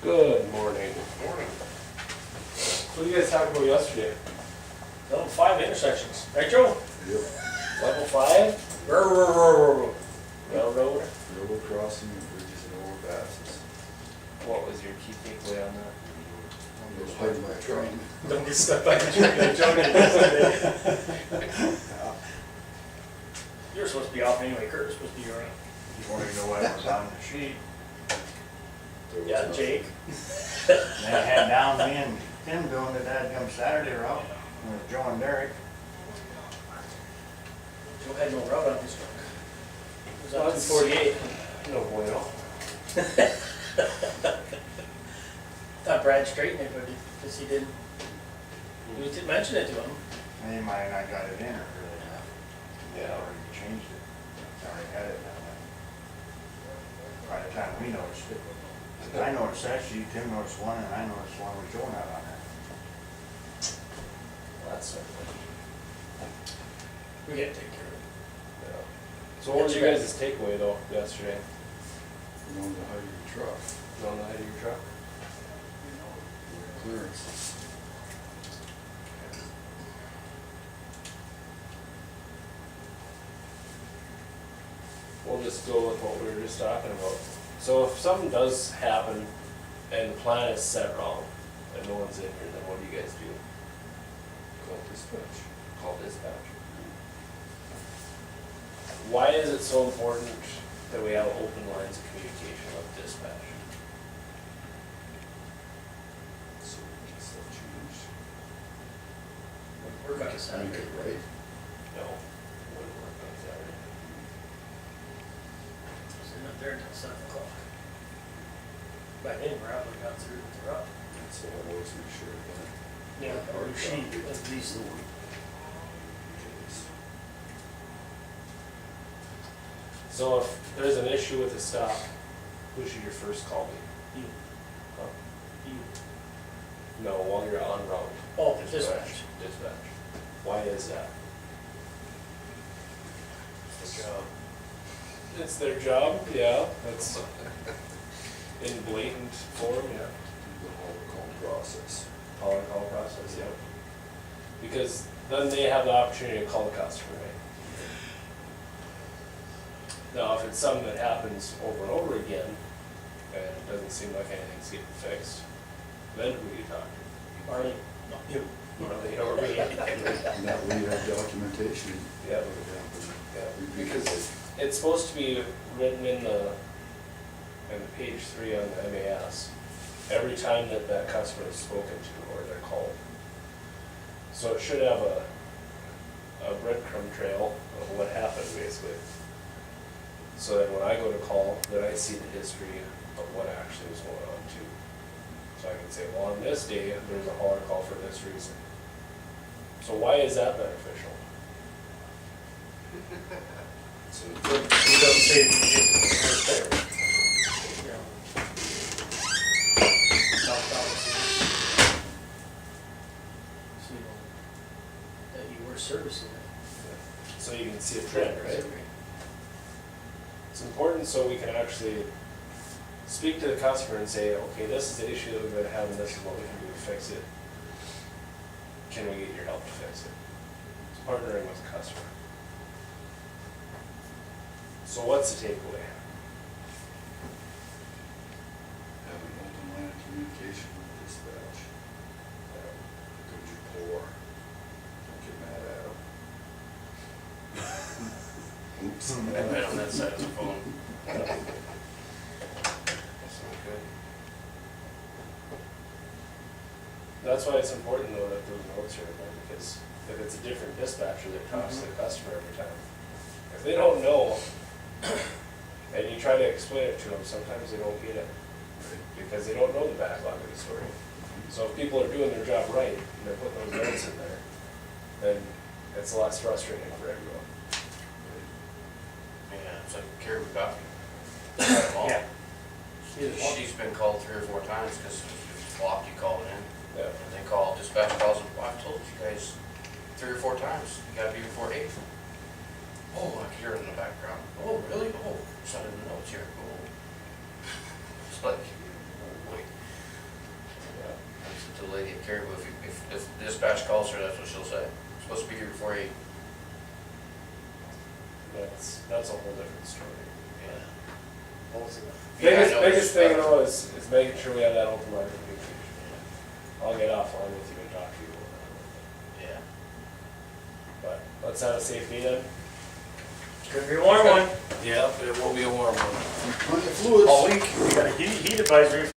Good morning. Morning. What did you guys talk about yesterday? Level 5 intersections, right Joe? Yep. Level 5? Railroad. Railroad? Railroad crossing and bridges and overpasses. What was your key takeaway on that? I'm just hiding my train. Don't get stuck by the tree like Joe did yesterday. You were supposed to be off anyway, Kurt was supposed to be around. You want to know what was on the sheet? There was Yeah, nothing. Jake. They had down me and Tim doing the dadgum Saturday route with Joe and Derek. Joe had no rub on his truck. It was on That's- 248. No bueno. Thought Brad straightened it, but because he didn't, we didn't mention it to him. He might have not got it in early enough. They Yeah. already changed it. They already had it down there. By the time we noticed it. I noticed that sheet, Tim noticed one, and I noticed one with Joe not on there. That's something. We gotta take care of it. Yeah. So what was your guys' takeaway though yesterday? We're going to hire your truck, On the height of your truck? clearance. We'll just go with what we were just talking about. So if something does happen and the plan is set wrong and no one's in here, then what do you guys do? Call dispatch. Call dispatch. Why is it so important that we have open lines of communication with dispatch? So we can stuff changed. Work on Make Saturday. it right. No, wouldn't work on Saturday. So they're not there until 7 o'clock. By then, we're out, we got through with the route. That's how it works, make sure again. Yeah, or she, at least. So if there's an issue with a stop, who should your first call be? You, Huh? you. No, while you're on route. Oh, dispatch. Dispatch. Why is that? It's the job. It's their job, yeah, that's in blatant form, yeah. Do the whole call process. Call process, yeah. Because then they have the opportunity to call the customer, right? Now, if it's something that happens over and over again, and it doesn't seem like anything's getting fixed, then who do you talk to? Marley, no, you. Marley or me? And that way you have documentation. Yeah. What happened. Yeah, because it's supposed to be written in the page 3 on the MAS, every time that that customer is spoken to or they're called. So it should have a breadcrumb trail of what happened basically. So that when I go to call, then I see the history of what actually was going on too. So I can say, well, on this day, there's a hauler call for this reason. So why is that beneficial? So It doesn't say that you get there. Yeah. So you know that you were servicing it. So you can see a trend, right? It's important so we can actually speak to the customer and say, okay, this is the issue that we're gonna have and this is what we can do to fix it. Can we get your help to fix it? It's partnering with the customer. So what's the takeaway? have an open line of communication with dispatch. Could you pour? Don't get mad at them. Oops. I've been on that side of the phone. That's not good. That's why it's important though that those notes are in there, because if it's a different dispatcher that talks to the customer every time, if they don't know, and you try to explain it to them, sometimes they don't get it, because they don't know the backlog of the story. So if people are doing their job right, and they're putting those notes in there, then it's less frustrating for everyone. Yeah, it's like Caribou Coffee. Yeah. She's been called 3 or 4 times because it's blocked, you call it in. Yeah. And they call, dispatch calls them, well, I've told you guys 3 or 4 times, you gotta be before 8. Oh, I can hear it in the background. Oh, really? Oh, it's not in the notes here. Oh. It's like, oh, boy. Carrie, but if dispatch calls her, that's what she'll say. Supposed to be here before 8. That's a whole different story. Yeah. Biggest, Yeah, I know biggest it's thing better. though is making sure we have that open line of communication. I'll get offline with you and talk to you about that. Yeah. But let's have a safe meeting. Could be a warm one. Yeah, it will be a warm one. Plenty of fluids. All week. We got a heat advisory